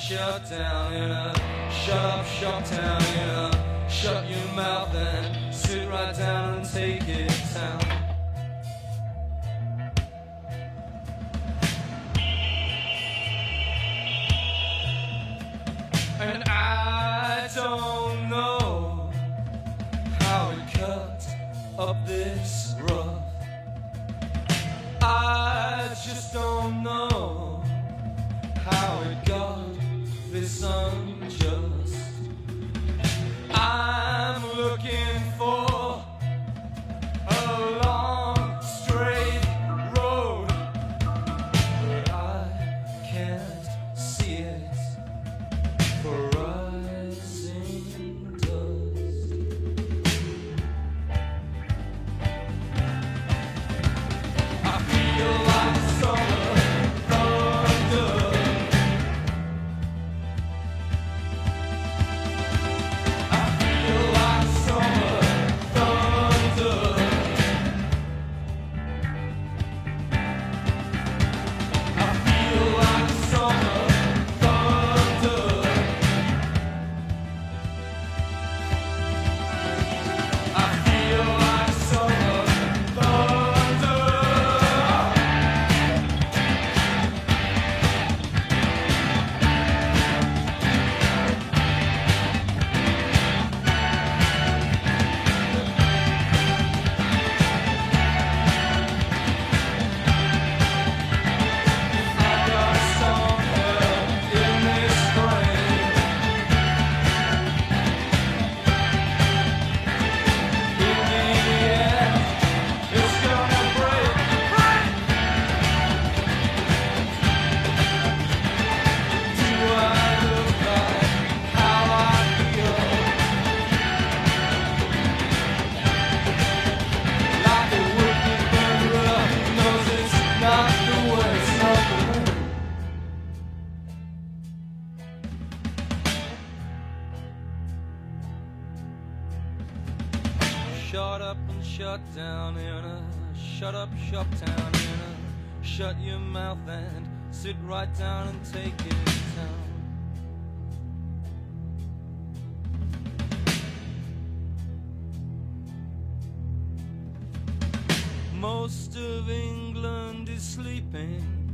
Shut down in a shut up, shut down in a shut your mouth and sit right down and take it down. And I don't know how it cut up this rough. I just don't know how it got this unjust. I'm looking for a long straight road, but I can't see it for rising dust. I feel like summer thunder. Shut up and shut down in a shut up, shut down in a shut your mouth and sit right down and take it down. Most of England is sleeping.